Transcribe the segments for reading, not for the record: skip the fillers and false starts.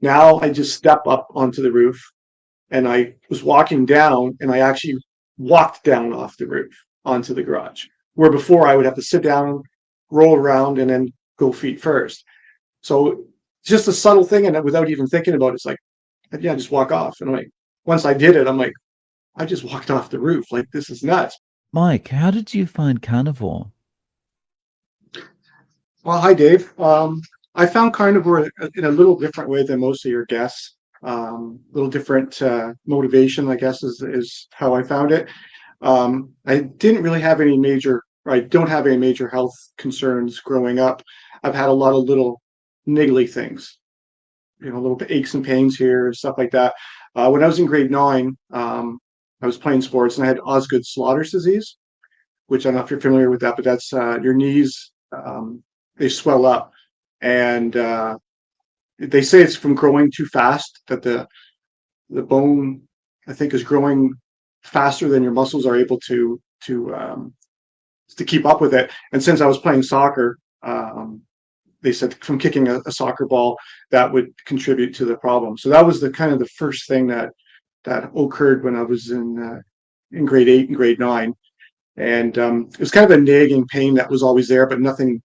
Now I just step up onto the roof, and I was walking down, and I actually walked down off the roof onto the garage. Where before I would have to sit down, roll around, and then go feet first. So just a subtle thing, and without even thinking about it, it's like, yeah, just walk off. And like once I did it, I'm like, I just walked off the roof. Like this is nuts. Mike, how did you find Carnivore? Well, hi Dave. I found Carnivore in a little different way than most of your guests. A little different motivation, I guess, is how I found it. I didn't really have any major, or I don't have any major health concerns growing up. I've had a lot of little niggly things, little aches and pains here, stuff like that. When I was in grade nine, I was playing sports and I had Osgood-Schlatters disease, which I don't know if you're familiar with that, but that's your knees, they swell up. And they say it's from growing too fast, that the bone, I think, is growing faster than your muscles are able to keep up with it. And since I was playing soccer, they said from kicking a soccer ball that would contribute to the problem. So that was the kind of the first thing that occurred when I was in grade 8 and grade 9, and it was kind of a nagging pain that was always there, but nothing,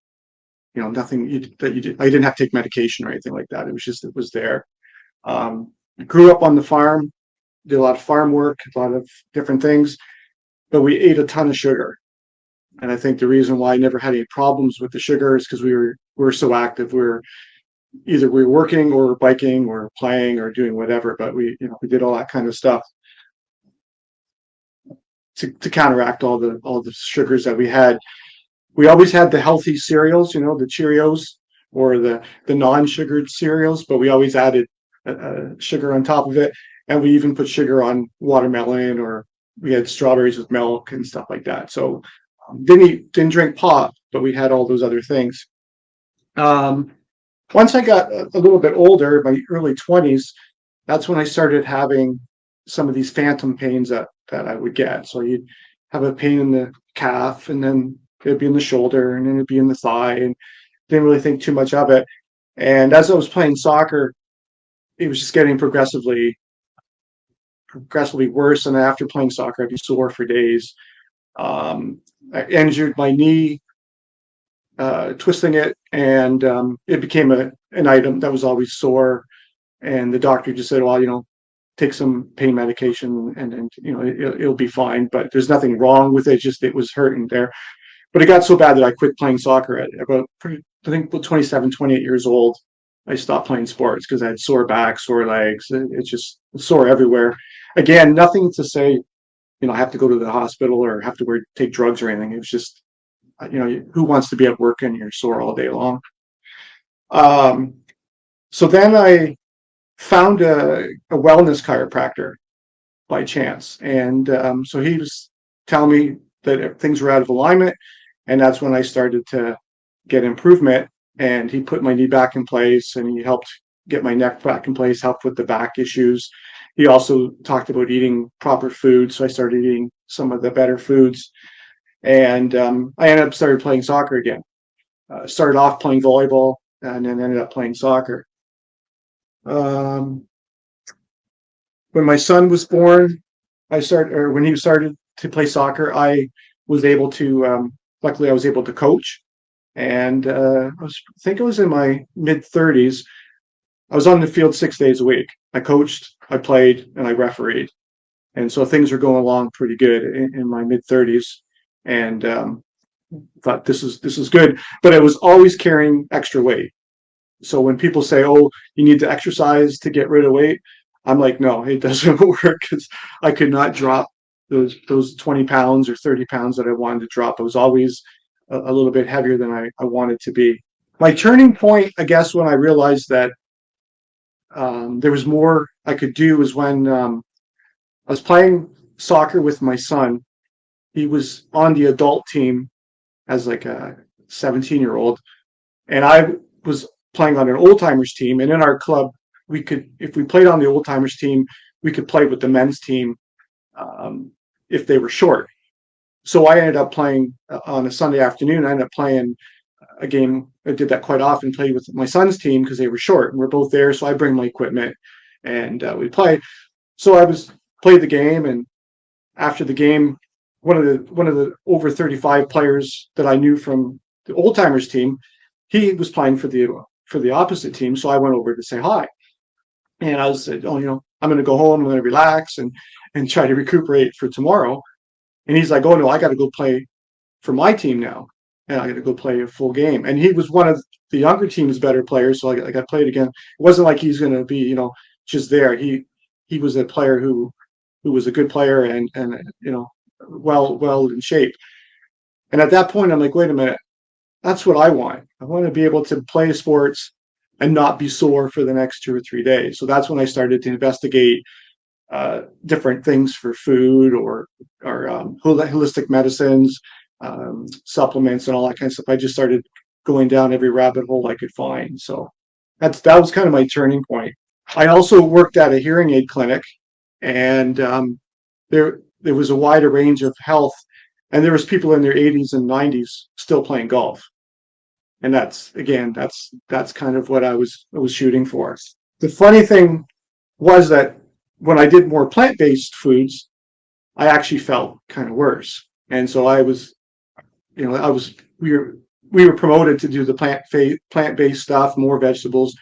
nothing that you did. I didn't have to take medication or anything like that. It was just it was there. I grew up on the farm, did a lot of farm work, a lot of different things, but we ate a ton of sugar. And I think the reason why I never had any problems with the sugar is because we were so active. We were working or biking or playing or doing whatever, but we did all that kind of stuff to counteract all the sugars that we had. We always had the healthy cereals, the Cheerios or the non-sugared cereals, but we always added sugar on top of it, and we even put sugar on watermelon, or we had strawberries with milk and stuff like that. So didn't drink pop, but we had all those other things. Um, Once I got a little bit older, my early 20s, that's when I started having some of these phantom pains that I would get. So you'd have a pain in the calf, and then it'd be in the shoulder, and then it'd be in the thigh, and didn't really think too much of it. And as I was playing soccer, it was just getting progressively worse. And after playing soccer, I'd be sore for days. I injured my knee twisting it, and it became an item that was always sore. And the doctor just said, well, take some pain medication, and it'll be fine. But there's nothing wrong with it; just it was hurting there. But it got so bad that I quit playing soccer at about, I think, 27, 28 years old. I stopped playing sports because I had sore back, sore legs. It's just sore everywhere. Again, nothing to say, I have to go to the hospital or have to take drugs or anything. It was just, who wants to be at work and you're sore all day long? Um, so then I found a wellness chiropractor by chance. And so he was telling me that things were out of alignment. And that's when I started to get improvement. And he put my knee back in place, and he helped get my neck back in place, helped with the back issues. He also talked about eating proper food. So I started eating some of the better foods. And I ended up started playing soccer again. Started off playing volleyball, and then ended up playing soccer. Um, when my son was born, when he started to play soccer, I was able to, luckily I was able to coach. And I think I was in my mid 30s. I was on the field 6 days a week. I coached, I played, and I refereed. And so things were going along pretty good in my mid 30s. And thought this is good. But I was always carrying extra weight. So when people say, "Oh, you need to exercise to get rid of weight," I'm like, no, it doesn't work, because I could not drop those 20 pounds or 30 pounds that I wanted to drop. I was always a little bit heavier than I wanted to be. My turning point, I guess, when I realized that there was more I could do, was when I was playing soccer with my son. He was on the adult team as like a 17-year-old, and I was playing on an old timers team. And in our club, we could, if we played on the old timers team, we could play with the men's team if they were short. So I ended up playing on a Sunday afternoon. I ended up playing a game. I did that quite often, played with my son's team because they were short and we're both there. So I bring my equipment and we play. So I was played the game, and after the game, one of the over 35 players that I knew from the old timers team, he was playing for the opposite team. So I went over to say hi, and I was said, oh, I'm going to go home. I'm going to relax and try to recuperate for tomorrow. And he's like, oh no, I got to go play for my team now, and I got to go play a full game. And he was one of the younger team's better players, so I got played again. It wasn't like he's going to be, just there. He was a player who was a good player and well in shape. And at that point, I'm like, wait a minute, that's what I want. I want to be able to play sports and not be sore for the next 2 or 3 days. So that's when I started to investigate different things for food or holistic medicines, supplements, and all that kind of stuff. I just started going down every rabbit hole I could find. So that was kind of my turning point. I also worked at a hearing aid clinic, and there was a wider range of health, and there was people in their 80s and 90s still playing golf. And that's kind of what I was shooting for. The funny thing was that when I did more plant-based foods, I actually felt kind of worse. And so I was, I was we were promoted to do the plant-based stuff, more vegetables,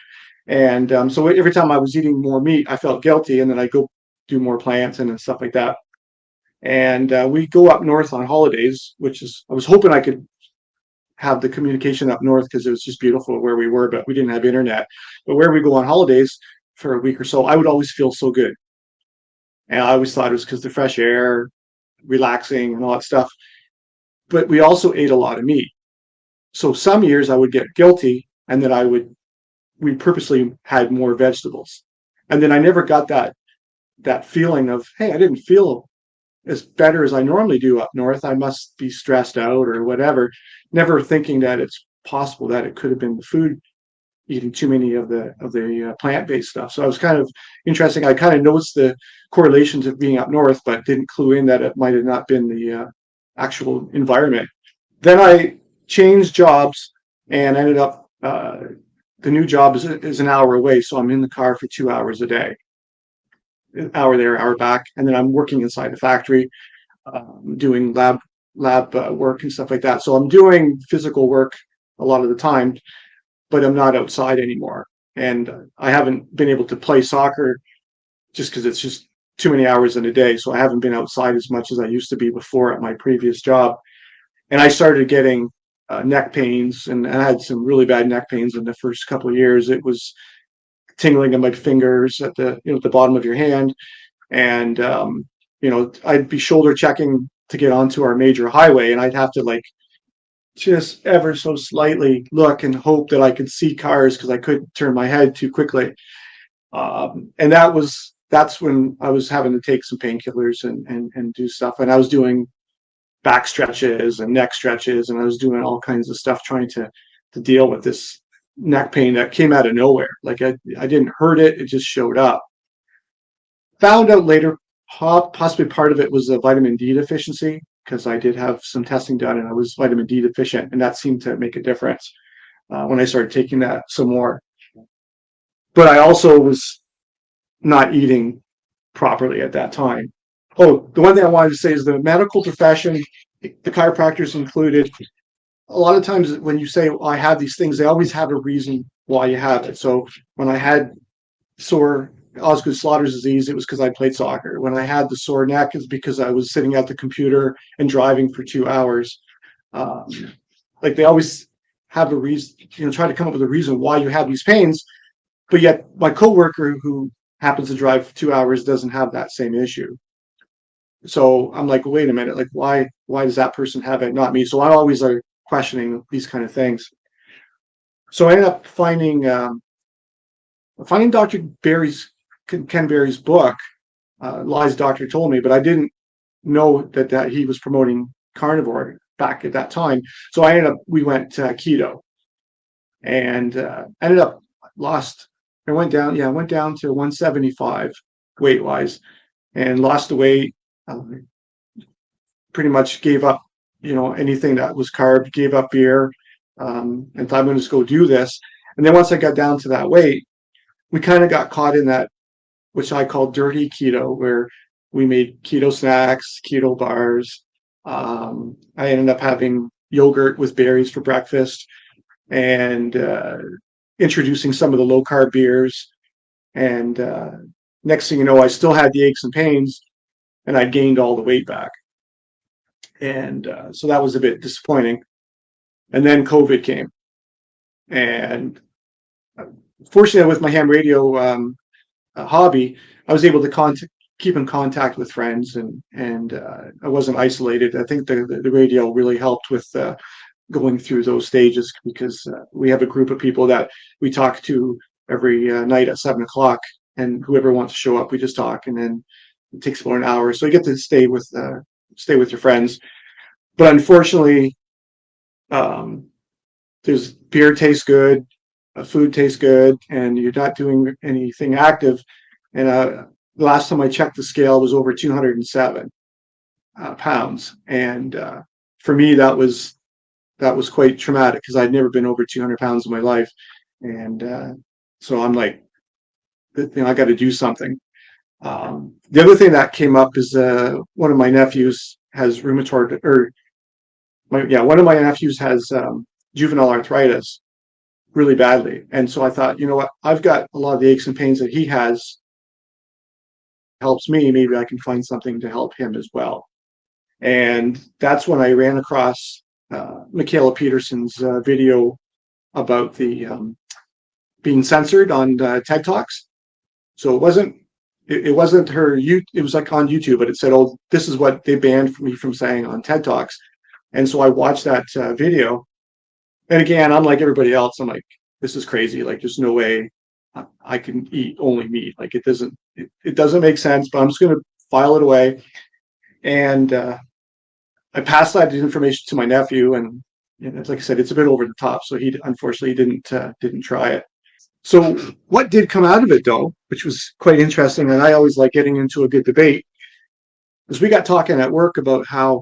and so every time I was eating more meat, I felt guilty, and then I go do more plants and stuff like that. And we go up north on holidays, which is I was hoping I could have the communication up north because it was just beautiful where we were, but we didn't have internet. But where we go on holidays for a week or so, I would always feel so good. And I always thought it was because the fresh air, relaxing, and all that stuff. But we also ate a lot of meat. So some years I would get guilty, and then we purposely had more vegetables. And then I never got that feeling of, hey, I didn't feel as better as I normally do up north. I must be stressed out or whatever. Never thinking that it's possible that it could have been the food, eating too many of the plant-based stuff. So I was kind of interesting. I kind of noticed the correlations of being up north, but didn't clue in that it might have not been the actual environment. Then I changed jobs and ended up. The new job is an hour away, so I'm in the car for 2 hours a day, an hour there, hour back, and then I'm working inside the factory, doing lab work and stuff like that. So I'm doing physical work a lot of the time, but I'm not outside anymore. And I haven't been able to play soccer just because it's just too many hours in a day. So I haven't been outside as much as I used to be before at my previous job. And I started getting neck pains, and I had some really bad neck pains in the first couple of years. It was tingling in my fingers at the bottom of your hand, and I'd be shoulder checking to get onto our major highway, and I'd have to like just ever so slightly look and hope that I could see cars because I couldn't turn my head too quickly. And that's when I was having to take some painkillers and do stuff, and I was doing back stretches and neck stretches, and I was doing all kinds of stuff trying to deal with this neck pain that came out of nowhere. Like I didn't hurt it, it just showed up. Found out later, possibly part of it was a vitamin D deficiency because I did have some testing done and I was vitamin D deficient, and that seemed to make a difference when I started taking that some more. But I also was not eating properly at that time. Oh, the one thing I wanted to say is the medical profession, the chiropractors included, a lot of times when you say, well, I have these things, they always have a reason why you have it. So when I had sore Osgood-Schlatters disease, it was because I played soccer. When I had the sore neck, it's because I was sitting at the computer and driving for 2 hours. Like they always have a reason, try to come up with a reason why you have these pains. But yet my coworker who happens to drive 2 hours doesn't have that same issue. So I'm like, wait a minute, like why does that person have it, not me? So I'm always questioning these kind of things. So I ended up finding Dr. Ken Berry's book, Lies Doctor Told Me, but I didn't know that he was promoting carnivore back at that time. So we went keto, and ended up I went down to 175 weight wise, and lost the weight. Pretty much gave up, anything that was carb, gave up beer, and thought I'm going to just go do this. And then once I got down to that weight, we kind of got caught in that, which I call dirty keto, where we made keto snacks, keto bars. I ended up having yogurt with berries for breakfast and introducing some of the low carb beers. And next thing you know, I still had the aches and pains, and I gained all the weight back. And so that was a bit disappointing. And then COVID came. And fortunately, with my ham radio hobby, I was able to keep in contact with friends, and I wasn't isolated. I think the radio really helped with going through those stages, because we have a group of people that we talk to every night at 7 o'clock, and whoever wants to show up, we just talk, and then it takes about an hour, so you get to stay with your friends. But unfortunately, um, there's beer tastes good, food tastes good, and you're not doing anything active. And the last time I checked, the scale was over 207 pounds, and for me that was quite traumatic, because I'd never been over 200 pounds in my life. And so I'm like, I got to do something. The other thing that came up is one of my nephews has rheumatoid, or one of my nephews has juvenile arthritis really badly. And so I thought, you know what, I've got a lot of the aches and pains that he has, helps me, maybe I can find something to help him as well. And that's when I ran across Michaela Peterson's video about the being censored on TED Talks. So it wasn't her, it was like on YouTube, but it said, oh, this is what they banned me from saying on TED Talks. And so I watched that video. And again, I'm like everybody else. I'm like, this is crazy. Like, there's no way I can eat only meat. Like, it doesn't make sense, but I'm just going to file it away. And I passed that information to my nephew, and like I said, it's a bit over the top. So he unfortunately didn't try it. So what did come out of it, though, which was quite interesting, and I always like getting into a good debate, is we got talking at work about how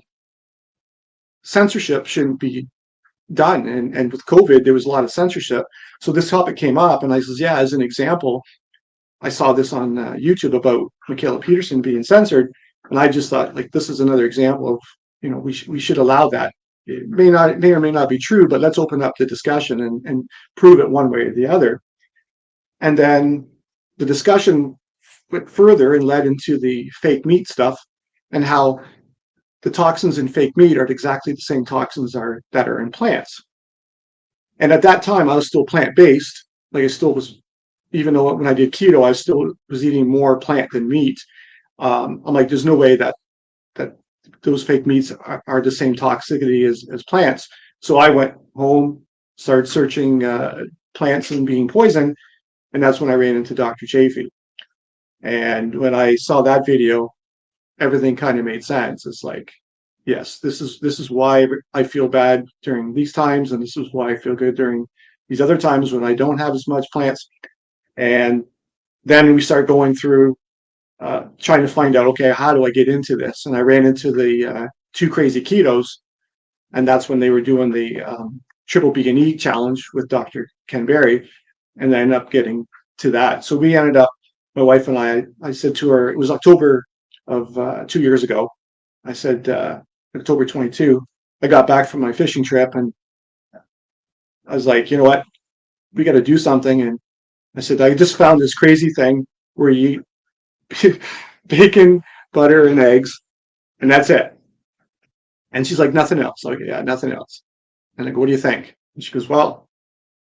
censorship shouldn't be done. And with COVID, there was a lot of censorship. So this topic came up, and I says, yeah, as an example, I saw this on YouTube about Michaela Peterson being censored, and I just thought, like, this is another example of, we should allow that. It may or may not be true, but let's open up the discussion and prove it one way or the other. And then the discussion went further and led into the fake meat stuff, and how the toxins in fake meat are exactly the same toxins that are in plants. And at that time, I was still plant-based. Like, I still was, even though when I did keto, I still was eating more plant than meat. I'm like, there's no way that those fake meats are the same toxicity as plants. So I went home, started searching plants and being poisoned, and that's when I ran into Dr. Chafee. And when I saw that video, everything kind of made sense. It's like, yes, this is why I feel bad during these times, and this is why I feel good during these other times when I don't have as much plants. And then we start going through trying to find out, okay, how do I get into this? And I ran into the Two Crazy Ketos, and that's when they were doing the Triple Vegan Eat Challenge with Dr. Ken Berry, and I ended up getting to that. So we ended up, my wife and I said to her, it was October of 2 years ago. I said, October 22, I got back from my fishing trip, and I was like, you know what, we got to do something. And I said, I just found this crazy thing where you eat bacon, butter, and eggs, and that's it. And she's like, nothing else. Okay, yeah, nothing else. And I go, what do you think? And she goes, well,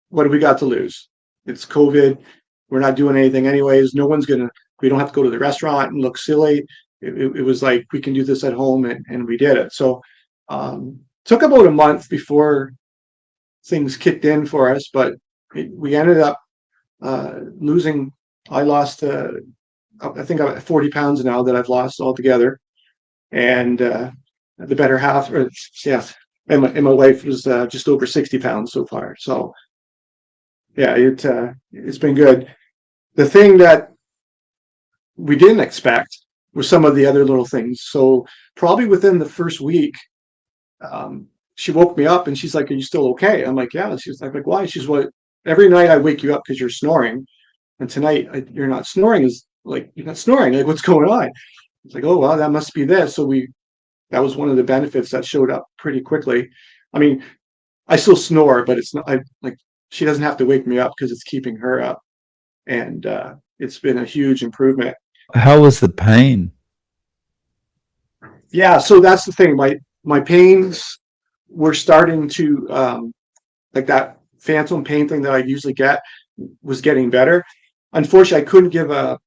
what do we got to lose? It's COVID. We're not doing anything anyways. We don't have to go to the restaurant and look silly. It was like, we can do this at home, and we did it. So took about a month before things kicked in for us, but we ended up losing. I lost, I think I'm at 40 pounds now that I've lost altogether. And the better half, and my wife was just over 60 pounds so far. So yeah, it's been good. The thing that we didn't expect were some of the other little things. So probably within the first week, she woke me up and she's like, "Are you still okay?" I'm like, "Yeah." She's like, "Why?" She's, "What? Every night I wake you up because you're snoring, and tonight you're not snoring. Is like you're not snoring. Like what's going on?" It's like, "Oh well, that must be this." So that was one of the benefits that showed up pretty quickly. I mean, I still snore, but it's not like she doesn't have to wake me up because it's keeping her up, and it's been a huge improvement. How was the pain? Yeah, so that's the thing. My pains were starting to like that phantom pain thing that I usually get was getting better. Unfortunately, I couldn't give a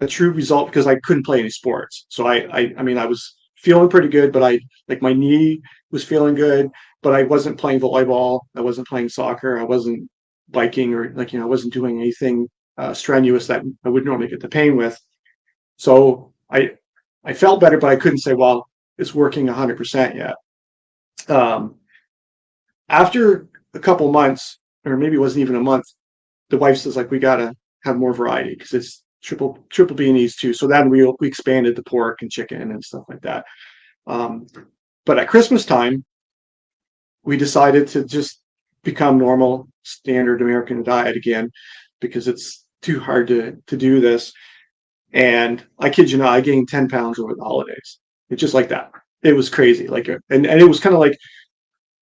true result because I couldn't play any sports. So I mean, I was feeling pretty good, but I like my knee was feeling good, but I wasn't playing volleyball. I wasn't playing soccer. I wasn't biking or like, I wasn't doing anything strenuous that I would normally get the pain with. So I felt better, but I couldn't say, well, it's working 100% yet. Um, After a couple months, or maybe it wasn't even a month, the wife says like we gotta have more variety because it's triple B needs too. So then we expanded the pork and chicken and stuff like that. Um, but at Christmas time, we decided to just become normal standard American diet again because it's too hard to do this. And I kid you not, I gained 10 pounds over the holidays. It's just like that. It was crazy. Like, and it was kind of like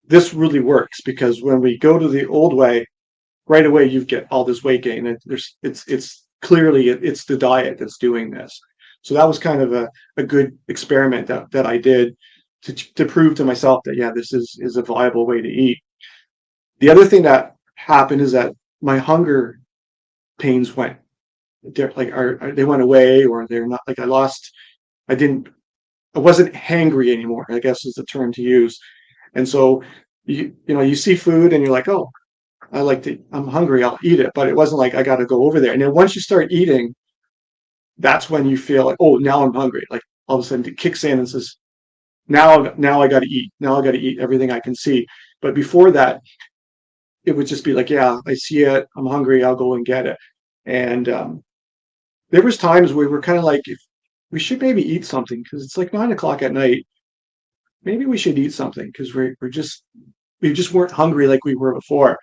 this really works because when we go to the old way, right away you get all this weight gain. And it's clearly it's the diet that's doing this. So that was kind of a good experiment that I did to prove to myself that yeah, this is a viable way to eat. The other thing that happened is that my hunger pains went. They're like they went away or they're not like I didn't I wasn't hangry anymore, I guess is the term to use. And so you see food and you're like, oh, I'm hungry, I'll eat it. But it wasn't like I got to go over there. And then once you start eating, that's when you feel like, oh, now I'm hungry. Like all of a sudden it kicks in and says, now I got to eat. Now I got to eat everything I can see. But before that, it would just be like, yeah, I see it. I'm hungry. I'll go and get it. And there was times where we were kind of like, if we should maybe eat something because it's like 9 o'clock at night. Maybe we should eat something because we just weren't hungry like we were before.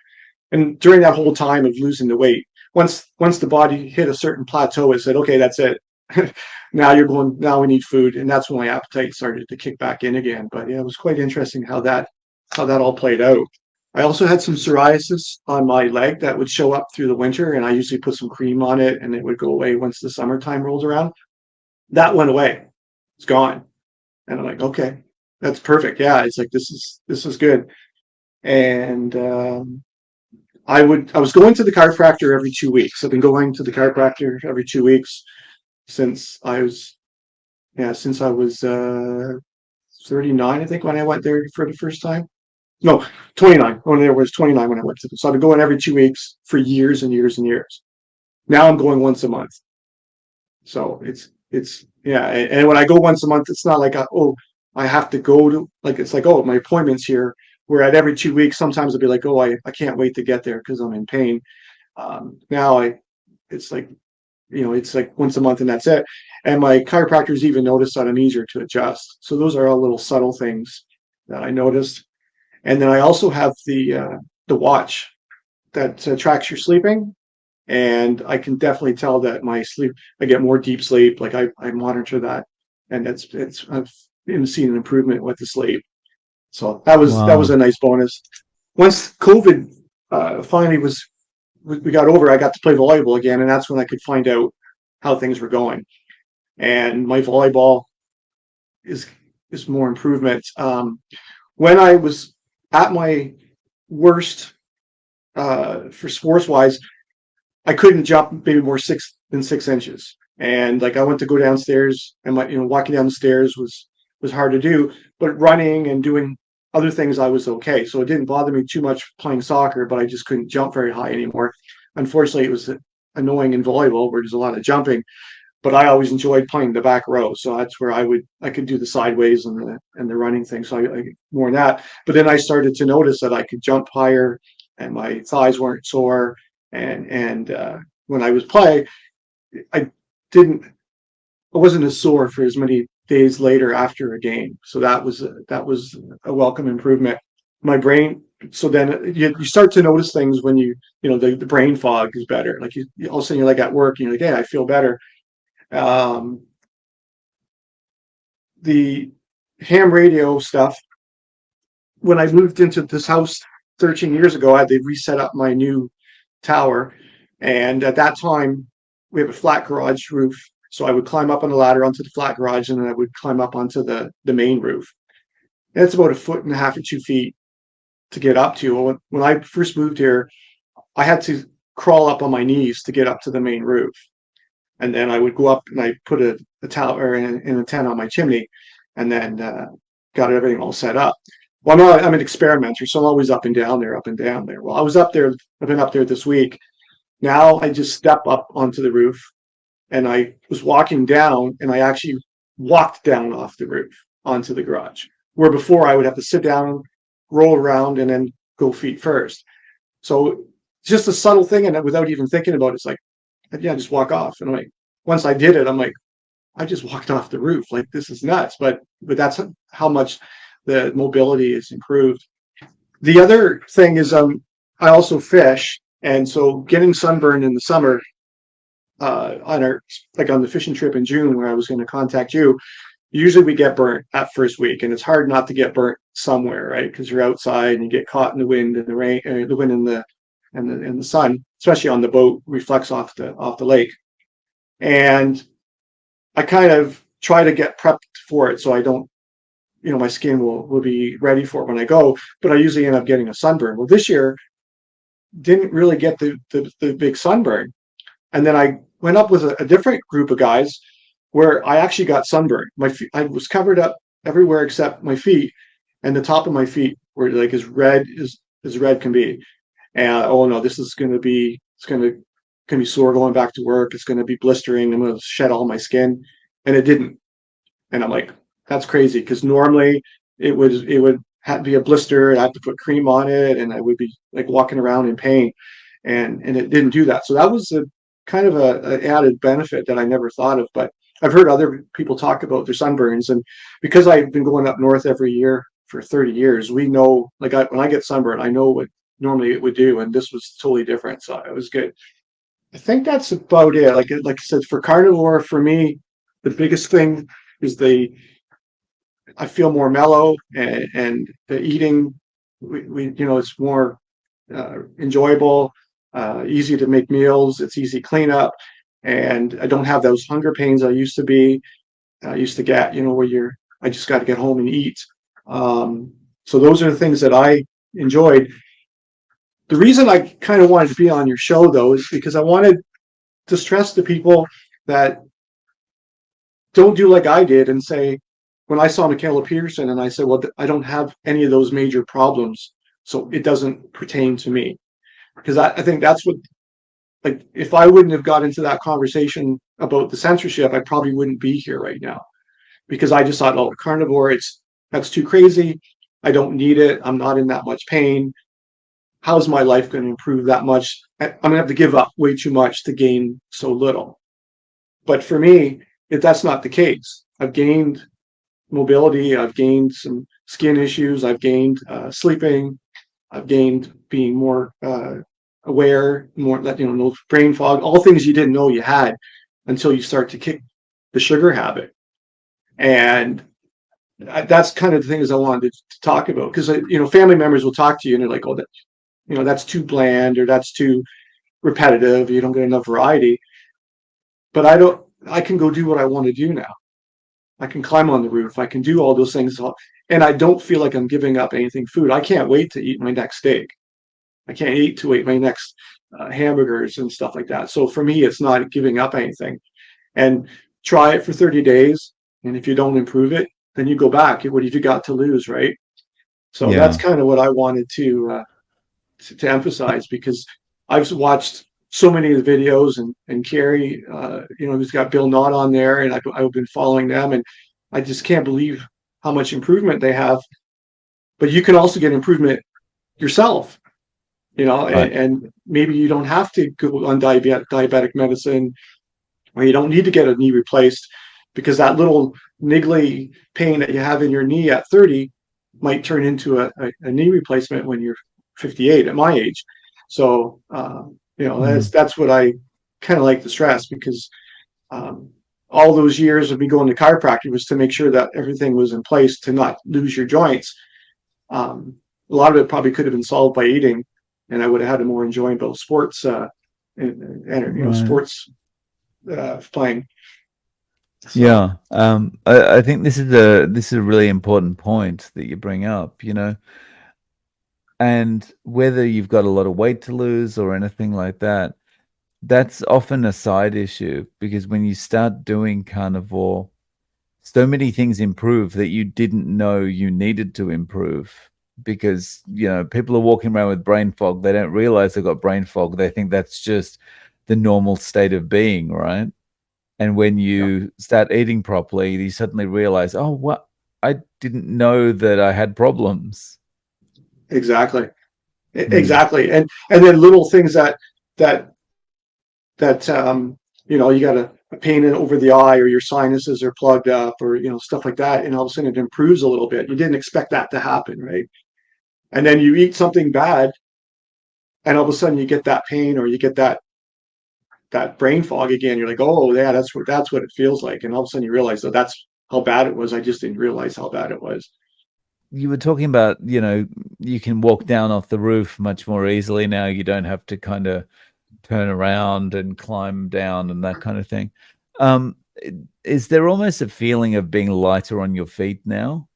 And during that whole time of losing the weight, once the body hit a certain plateau, it said, okay, that's it. Now we need food. And that's when my appetite started to kick back in again. But yeah, it was quite interesting how that all played out. I also had some psoriasis on my leg that would show up through the winter, and I usually put some cream on it and it would go away once the summertime rolls around. That went away. It's gone. And I'm like, okay, that's perfect. Yeah, it's like this is good. And I was going to the chiropractor every 2 weeks. I've been going to the chiropractor every 2 weeks since I was since I was 39, I think, when I went there for the first time. No, 29. When there was 29 when I went to them. So I've been going every 2 weeks for years and years and years. Now I'm going once a month. So it's yeah, and when I go once a month, it's not like oh, I have to go to like it's like oh, my appointment's here. Where at every 2 weeks, sometimes I'll be like, oh, I can't wait to get there because I'm in pain. Now it's like it's like once a month and that's it. And my chiropractors even noticed that I'm easier to adjust. So those are all little subtle things that I noticed. And then I also have the watch that tracks your sleeping, and I can definitely tell that my sleep, I get more deep sleep. Like I monitor that, and I've been seeing an improvement with the sleep. So that was Wow. a nice bonus. Once COVID finally we got over, I got to play volleyball again, and that's when I could find out how things were going. And my volleyball is is more improvement. When I was at my worst for sports wise, I couldn't jump maybe more 6 inches. And like I went to go downstairs, and my walking down the stairs was hard to do, but running and doing other things I was okay. So it didn't bother me too much playing soccer, but I just couldn't jump very high anymore. Unfortunately, it was annoying in volleyball where there's a lot of jumping, but I always enjoyed playing the back row. So that's where I could do the sideways and the running thing. So I more than that. But then I started to notice that I could jump higher, and my thighs weren't sore. And when I was playing, I didn't I wasn't as sore for as many days later after a game. So that was a welcome improvement. My brain. So then you start to notice things when the brain fog is better. Like all of a sudden you're like at work and you're like, hey, I feel better. Um, the ham radio stuff. When I moved into this house 13 years ago, I had to reset up my new tower. And at that time, we have a flat garage roof. So I would climb up on the ladder onto the flat garage and then I would climb up onto the main roof. And it's about 1.5 to 2 feet to get up to. When I first moved here, I had to crawl up on my knees to get up to the main roof. And then I would go up and I put a tower and an antenna on my chimney and then got everything all set up. Well, I'm an experimenter, so I'm always up and down there, up and down there. Well, I was up there, I've been up there this week. Now I just step up onto the roof and I was walking down and I actually walked down off the roof onto the garage. Where before I would have to sit down, roll around, and then go feet first. So just a subtle thing, and without even thinking about it, it's like, yeah, just walk off. And like once I did it, I'm like, I just walked off the roof. Like this is nuts. But that's how much the mobility is improved. The other thing is I also fish, and so getting sunburned in the summer on the fishing trip in June where I was going to contact you. Usually we get burnt that first week, and it's hard not to get burnt somewhere, right? Because you're outside and you get caught in the wind and the rain, the wind and the sun, especially on the boat, reflects off the lake. And I kind of try to get prepped for it so I don't, my skin will be ready for it when I go. But I usually end up getting a sunburn. Well, this year didn't really get the big sunburn, and then I went up with a different group of guys where I actually got sunburned. My feet, I was covered up everywhere except my feet, and the top of my feet were like as red as red can be. And oh no, this is going to be sore going back to work. It's going to be blistering. I'm going to shed all my skin, and it didn't. And I'm like, that's crazy because normally it would have to be a blister, and I have to put cream on it, and I would be like walking around in pain, and it didn't do that. So that was a kind of a added benefit that I never thought of, but I've heard other people talk about their sunburns, and because I've been going up north every year for 30 years, we know, like when I get sunburned, I know what normally it would do, and this was totally different, so it was good. I think that's about it. Like I said, for carnivore, for me, the biggest thing is I feel more mellow, and the eating, it's more enjoyable, easy to make meals. It's easy cleanup, and I don't have those hunger pains I used to be. I used to get, where I just got to get home and eat. So those are the things that I enjoyed. The reason I kind of wanted to be on your show, though, is because I wanted to stress to people that don't do like I did and say, when I saw Michaela Peterson and I said, well, I don't have any of those major problems, so it doesn't pertain to me. Because I think that's what, like, if I wouldn't have got into that conversation about the censorship, I probably wouldn't be here right now. Because I just thought, oh, carnivore, that's too crazy. I don't need it. I'm not in that much pain. How's my life going to improve that much? I'm going to have to give up way too much to gain so little. But for me, that's not the case. I've gained mobility. I've gained some skin issues. I've gained sleeping. I've gained being more aware, more that no brain fog, all things you didn't know you had until you start to kick the sugar habit. And that's kind of the things I wanted to talk about, because family members will talk to you and they're like, oh, that's too bland, or that's too repetitive. You don't get enough variety. But I can go do what I want to do now. I can climb on the roof. I can do all those things. And I don't feel like I'm giving up anything food. I can't wait to eat my next steak. I can't eat my next hamburgers and stuff like that. So for me, it's not giving up anything. And try it for 30 days. And if you don't improve it, then you go back. What have you got to lose, right? So that's kind of what I wanted to emphasize, because I've watched so many of the videos, and Carrie, who's got Bill Knott on there, and I've been following them, and I just can't believe how much improvement they have. But you can also get improvement yourself, right. and maybe you don't have to go on diabetic medicine, or you don't need to get a knee replaced, because that little niggly pain that you have in your knee at 30 might turn into a knee replacement when you're 58 at my age. So, Mm. that's what I kind of like to stress, because um, all those years of me going to chiropractor was to make sure that everything was in place to not lose your joints. Um, a lot of it probably could have been solved by eating, and I would have had a more enjoyable sports and Right. sports playing. So Yeah. I think this is a really important point that you bring up, and whether you've got a lot of weight to lose or anything like that, that's often a side issue because when you start doing carnivore, so many things improve that you didn't know you needed to improve because people are walking around with brain fog. They don't realize they've got brain fog. They think that's just the normal state of being, right? And when yeah, you start eating properly, you suddenly realize, oh, what? I didn't know that I had problems. exactly. Hmm. Exactly. And then little things that that you got a pain in over the eye, or your sinuses are plugged up, or stuff like that, and all of a sudden it improves a little bit. You didn't expect that to happen, right? And then you eat something bad, and all of a sudden you get that pain, or you get that brain fog again. You're like, oh yeah, that's what it feels like. And all of a sudden you realize that that's how bad it was. I just didn't realize how bad it was. You were talking about, you can walk down off the roof much more easily now. You don't have to kind of turn around and climb down and that kind of thing. Um, is there almost a feeling of being lighter on your feet now?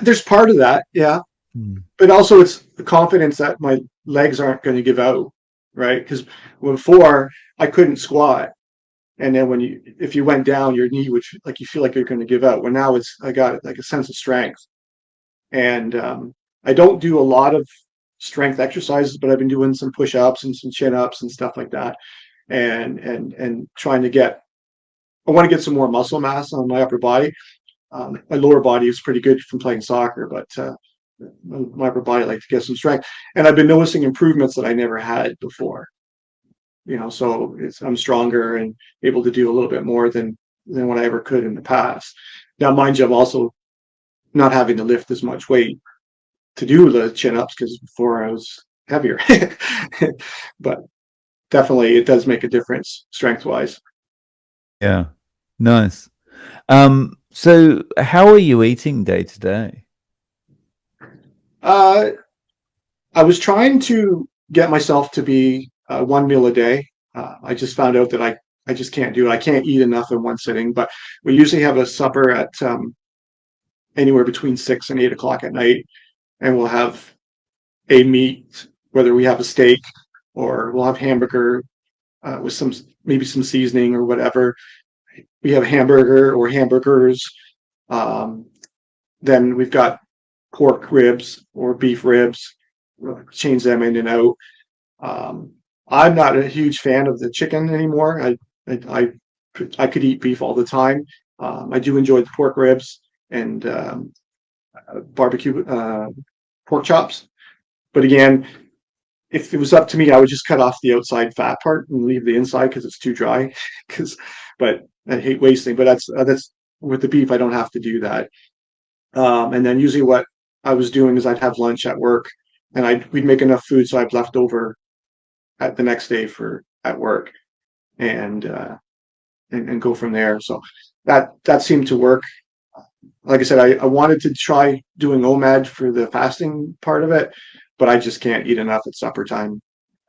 There's part of that, yeah, Hmm. but also it's the confidence that my legs aren't going to give out, right? Because before I couldn't squat, and then if you went down, your knee would, like, you feel like you're going to give out. Well, now I got like a sense of strength, and I don't do a lot of strength exercises, but I've been doing some push-ups and some chin-ups and stuff like that, and trying to I want to get some more muscle mass on my upper body. My lower body is pretty good from playing soccer, but my upper body, I like to get some strength, and I've been noticing improvements that I never had before. So I'm stronger and able to do a little bit more than what I ever could in the past. Now, mind you, I'm also not having to lift as much weight to do the chin ups, because before I was heavier. But definitely, it does make a difference strength wise. Yeah. Nice. So how are you eating day to day? Uh, I was trying to get myself to be one meal a day. I just found out that I just can't do it. I can't eat enough in one sitting. But we usually have a supper at anywhere between 6 and 8 o'clock at night, and we'll have a meat, whether we have a steak or we'll have hamburger with maybe some seasoning or whatever. We have hamburger or hamburgers. Um, then we've got pork ribs or beef ribs. We'll change them in and out. Um, I'm not a huge fan of the chicken anymore. I, I could eat beef all the time. I do enjoy the pork ribs and barbecue pork chops. But again, if it was up to me, I would just cut off the outside fat part and leave the inside because it's too dry. Because, but I hate wasting. But that's with the beef. I don't have to do that. And then usually what I was doing is I'd have lunch at work, and we'd make enough food so I'd left over at the next day for at work, and and go from there. So that seemed to work. Like I said, I wanted to try doing OMAD for the fasting part of it, but I just can't eat enough at supper time.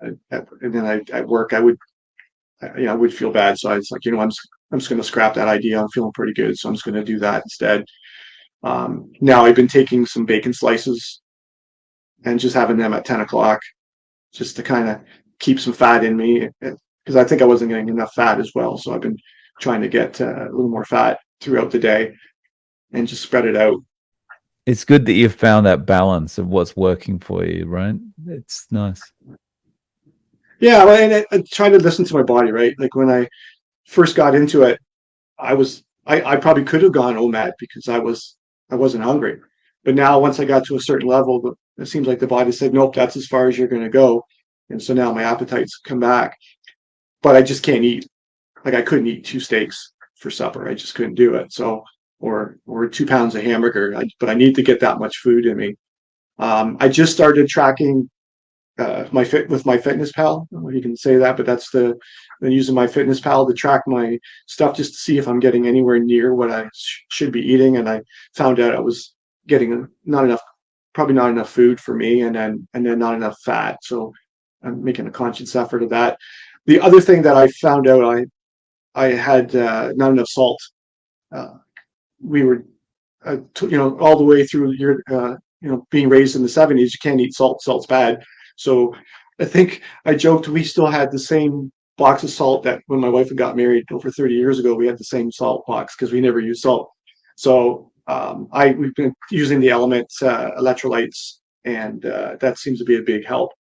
And then at work, I would feel bad. So I was like, I'm just going to scrap that idea. I'm feeling pretty good, so I'm just going to do that instead. Now I've been taking some bacon slices and just having them at 10 o'clock, just to kind of keep some fat in me, because I think I wasn't getting enough fat as well. So I've been trying to get a little more fat throughout the day and just spread it out. It's good that you've found that balance of what's working for you, right? It's nice. Yeah, well, and I try to listen to my body, right? Like when I first got into it, I probably could have gone OMAD because I wasn't hungry. But now once I got to a certain level, it seems like the body said, nope, that's as far as you're going to go. And so now my appetite's come back, but I just can't eat. Like I couldn't eat two steaks for supper. I just couldn't do it. So or 2 pounds of hamburger, but I need to get that much food in me. I just started tracking with my Fitness Pal. I don't know if you can say that, but I'm using my Fitness Pal to track my stuff just to see if I'm getting anywhere near what I should be eating. And I found out I was getting probably not enough food for me, and then not enough fat. So I'm making a conscious effort of that. The other thing that I found out, I had not enough salt. We were, all the way through being raised in the 70s, you can't eat salt. Salt's bad. So I think I joked we still had the same box of salt that when my wife and got married over 30 years ago, we had the same salt box because we never used salt. So we've been using the Element Electrolytes, and that seems to be a big help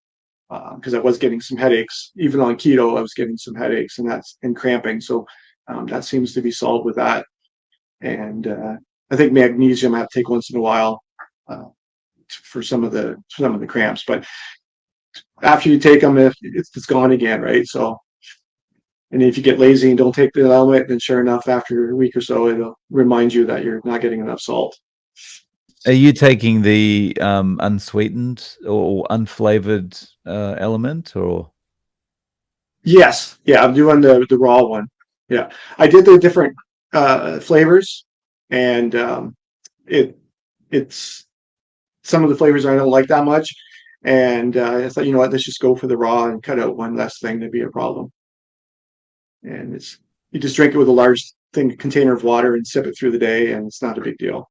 because I was getting some headaches. Even on keto, I was getting some headaches and cramping. So that seems to be solved with that. And I think magnesium I have to take once in a while for some of the cramps. But after you take them, it's gone again, right? So, and if you get lazy and don't take the Element, then sure enough, after a week or so, it'll remind you that you're not getting enough salt. Are you taking the unsweetened or unflavored Element, or? Yes, yeah, I'm doing the raw one. Yeah, I did the different flavors, and it's some of the flavors I don't like that much, and I thought, you know what, let's just go for the raw and cut out one less thing to be a problem. And you just drink it with a large container of water and sip it through the day, and it's not a big deal.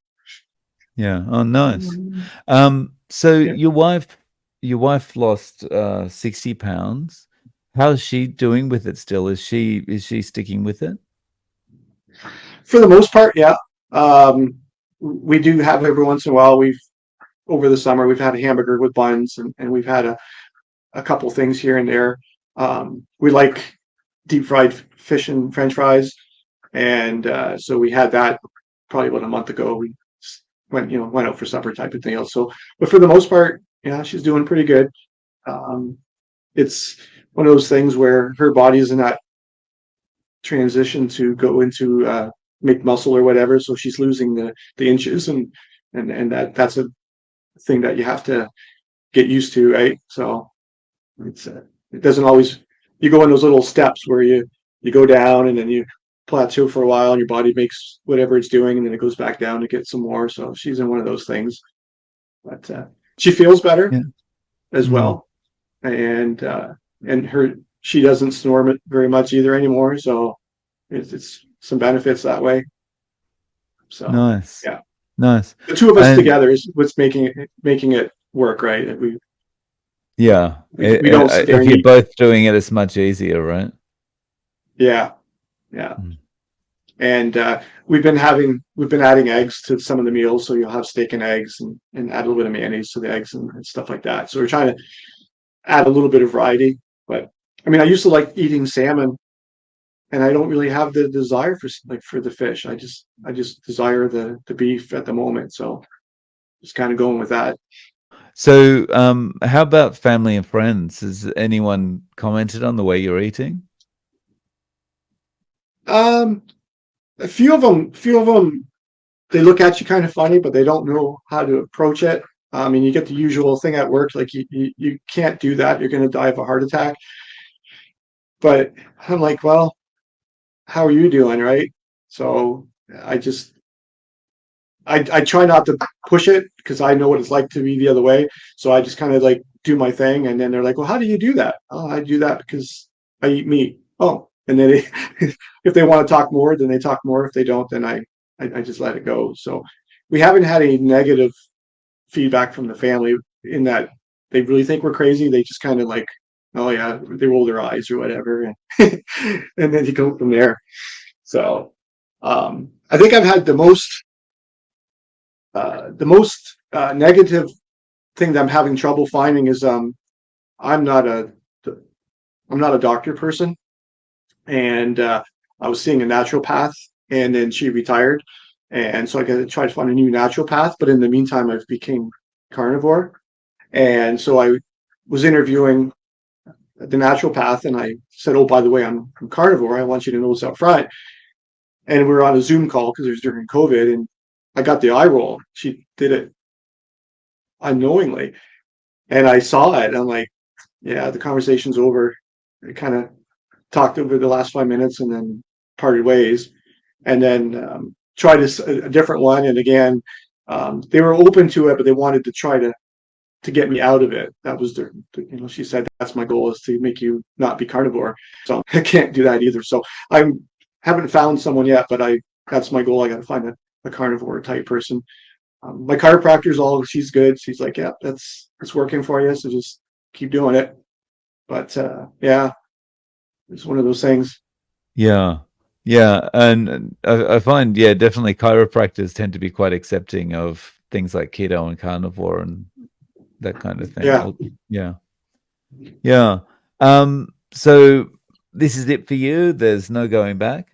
Yeah. Oh, nice. So Yeah. your wife lost 60 pounds. How's she doing with it still? Is she sticking with it? For the most part, yeah. We do have every once in a while. Over the summer we've had a hamburger with buns, and we've had a couple things here and there. We like deep fried fish and French fries, and so we had that probably about a month ago. We went out for supper type of thing. So, but for the most part, yeah, she's doing pretty good. It's one of those things where her body is in that transition to go into make muscle or whatever, so she's losing the inches, and that's a thing that you have to get used to, right? So it doesn't always, you go in those little steps where you go down and then you plateau for a while and your body makes whatever it's doing, and then it goes back down to get some more. So she's in one of those things, but she feels better as well, and she doesn't snore it very much either anymore, so it's some benefits that way. So Nice. yeah, Nice. the two of us together is what's making it work, right? We don't sit there If and you're eat. both doing it, it's much easier, right? Yeah. And we've been adding eggs to some of the meals, so you'll have steak and eggs, and add a little bit of mayonnaise to the eggs and stuff like that. So we're trying to add a little bit of variety. But I mean, I used to like eating salmon, and I don't really have the desire for the fish. I just desire the beef at the moment. So just kind of going with that. So, how about family and friends? Has anyone commented on the way you're eating? Um, a few of them, they look at you kind of funny, but they don't know how to approach it. I mean, you get the usual thing at work, like you can't do that. You're going to die of a heart attack. But I'm like, well, how are you doing, right? So I just I try not to push it because I know what it's like to be the other way. So I just kind of like do my thing, and then they're like, well, how do you do that? Oh, I do that because I eat meat. Oh, and then if they want to talk more, then they talk more. If they don't, then I just let it go. So we haven't had any negative feedback from the family in that they really think we're crazy. They just kind of like, oh yeah, they roll their eyes or whatever, and and then you go from there. So I think I've had the most negative thing that I'm having trouble finding is I'm not a I'm not a doctor person, and I was seeing a naturopath, and then she retired, and so I got to try to find a new naturopath. But in the meantime, I've became carnivore, and so I was interviewing the naturopath, and I said, "Oh, by the way, I'm carnivore. I want you to know this up front." And we were on a Zoom call because it was during COVID, and I got the eye roll. She did it unknowingly, and I saw it. And I'm like, yeah, the conversation's over. I kind of talked over the last 5 minutes and then parted ways, and then tried a different one. And again, they were open to it, but they wanted to try to get me out of it. That was their, she said, that's my goal, is to make you not be carnivore. So I can't do that either. So I haven't found someone yet, but that's my goal. I got to find a carnivore type person. My chiropractor's she's good. She's like, yeah, it's working for you. So just keep doing it. But yeah, it's one of those things. Yeah. Yeah. And I find, yeah, definitely chiropractors tend to be quite accepting of things like keto and carnivore and that kind of thing. Yeah. Yeah. Yeah. So this is it for you. There's no going back.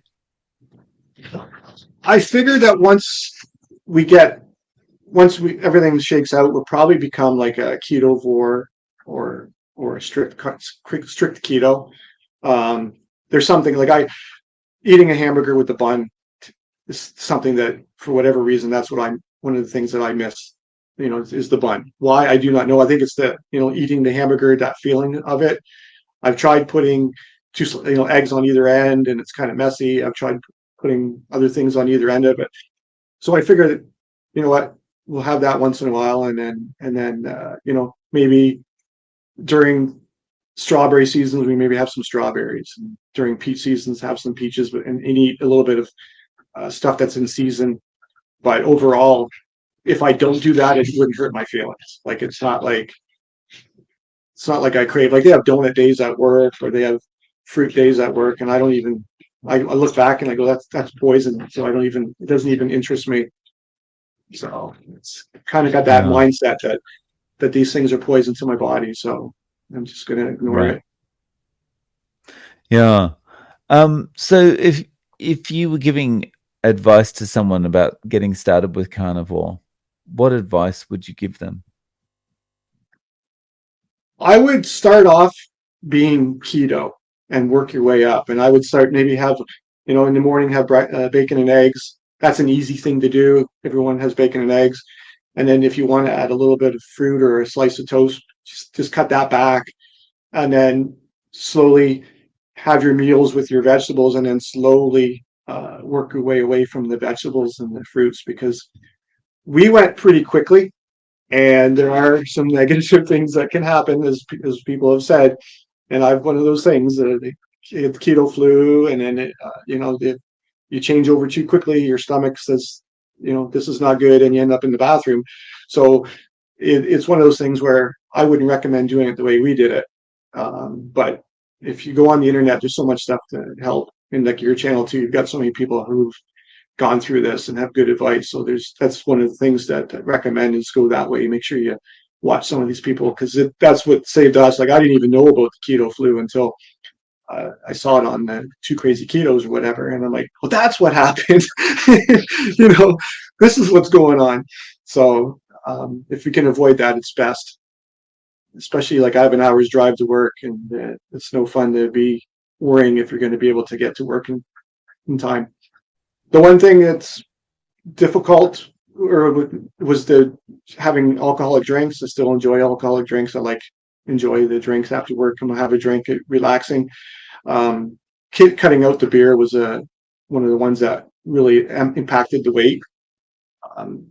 I figured that everything shakes out, we'll probably become like a ketovore or a strict keto. There's something like eating a hamburger with the bun is something that, for whatever reason, that's one of the things that I miss. Is the bun. Why, I do not know. I think it's eating the hamburger, that feeling of it. I've tried putting two eggs on either end, and it's kind of messy. I've tried putting other things on either end of it. So I figured that, what, we'll have that once in a while, and then maybe during strawberry seasons we maybe have some strawberries, and during peach seasons have some peaches, and eat a little bit of stuff that's in season. But overall, if I don't do that, it wouldn't hurt my feelings. Like it's not like I crave, like they have donut days at work, or they have fruit days at work, and I don't even, I look back and I go, that's poison. So it doesn't even interest me. So it's kind of got that Yeah. mindset that these things are poison to my body. So I'm just going to ignore it. Yeah. So if you were giving advice to someone about getting started with carnivore, what advice would you give them? I would start off being keto and work your way up. And I would start, maybe have, in the morning, have bacon and eggs. That's an easy thing to do. Everyone has bacon and eggs. And then if you want to add a little bit of fruit or a slice of toast, just cut that back. And then slowly have your meals with your vegetables, and then slowly work your way away from the vegetables and the fruits, because we went pretty quickly. And there are some negative things that can happen, as people have said. And I've one of those things, the keto flu, and then if you change over too quickly, your stomach says, this is not good, and you end up in the bathroom. So it's one of those things where I wouldn't recommend doing it the way we did it. But if you go on the internet, there's so much stuff to help. And like your channel too, you've got so many people who've gone through this and have good advice. So that's one of the things that I recommend, is go that way. Make sure you watch some of these people, because that's what saved us. Like I didn't even know about the keto flu until I saw it on the Two Crazy Ketos or whatever, and I'm like, well, that's what happened. This is what's going on. So if we can avoid that, it's best. Especially, like, I have an hour's drive to work, and it's no fun to be worrying if you're going to be able to get to work in time. The one thing that's difficult was having alcoholic drinks. I still enjoy alcoholic drinks. Enjoy the drinks after work. I'm gonna have a drink, relaxing. Cutting out the beer was one of the ones that really impacted the weight.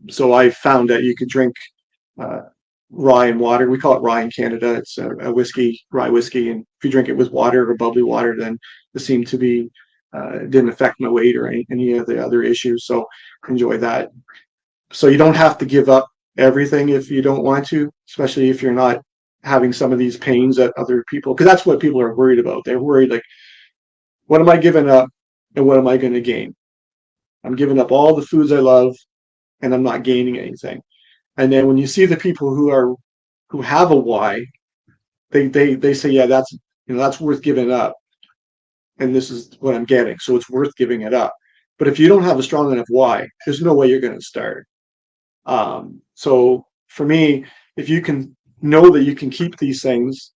So I found that you could drink rye and water. We call it rye in Canada. It's a rye whiskey, and if you drink it with water or bubbly water, then it seemed to be it didn't affect my weight or any of the other issues. So enjoy that. So you don't have to give up everything if you don't want to, especially if you're not having some of these pains that other people, because that's what people are worried about. They're worried, like, what am I giving up and what am I going to gain? I'm giving up all the foods I love and I'm not gaining anything. And then when you see the people who have a why, they say, yeah, that's worth giving up, and this is what I'm getting, so it's worth giving it up. But if you don't have a strong enough why, there's no way you're going to start. So for me, if you can know that you can keep these things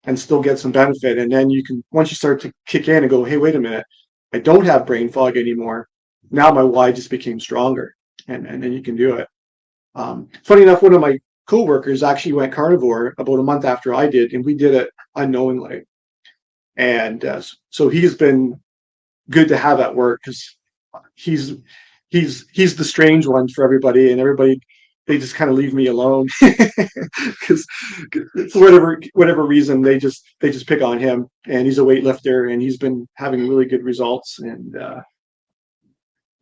and still get some benefit, and then once you start to kick in and go, hey, wait a minute, I don't have brain fog anymore. Now my why just became stronger, and then you can do it. Funny enough, one of my coworkers actually went carnivore about a month after I did, and we did it unknowingly. And so he's been good to have at work because he's he's the strange one for everybody, and everybody they just kind of leave me alone because for whatever reason they just pick on him, and he's a weightlifter and he's been having really good results, and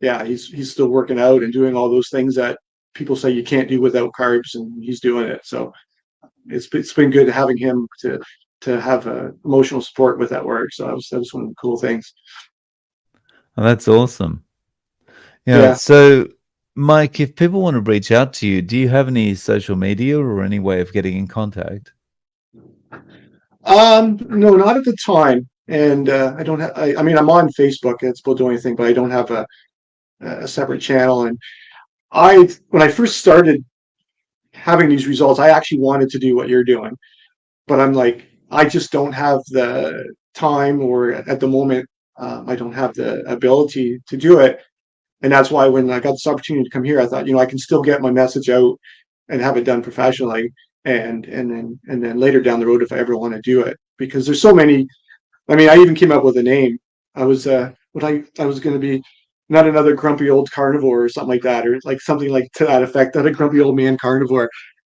yeah, he's still working out and doing all those things that people say you can't do without carbs, and he's doing it. So it's been good having him to have emotional support with at work. So that was one of the cool things. Oh, that's awesome. Yeah. Yeah. So, Mike, if people want to reach out to you, do you have any social media or any way of getting in contact? No, not at the time. And I don't have. I mean, I'm on Facebook. It's about the only thing, but I don't have a separate channel. And when I first started having these results, I actually wanted to do what you're doing, but I'm like, I just don't have the time, or at the moment, I don't have the ability to do it. And that's why when I got this opportunity to come here, I thought, I can still get my message out and have it done professionally, and then later down the road, if I ever want to do it, because there's so many. I mean, I even came up with a name. I was what I was going to be, not another grumpy old carnivore or something like that, or like something like to that effect, not a grumpy old man carnivore.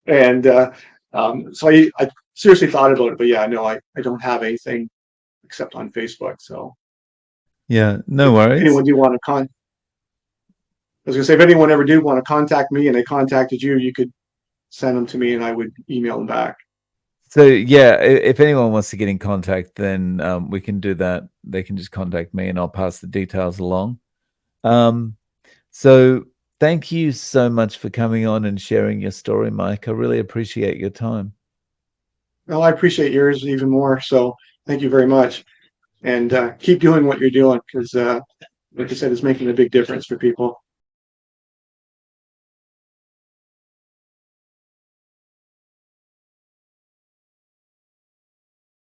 And so I seriously thought about it, but yeah, no, I don't have anything except on Facebook. So Yeah, no if worries. anyone do want to I was gonna say, if anyone ever did want to contact me and they contacted you, you could send them to me and I would email them back. So, yeah, if anyone wants to get in contact, then we can do that. They can just contact me and I'll pass the details along. Um, so, thank you so much for coming on and sharing your story, Mike. I really appreciate your time. Well, I appreciate yours even more. So thank you very much, and keep doing what you're doing, because, like I said, it's making a big difference for people.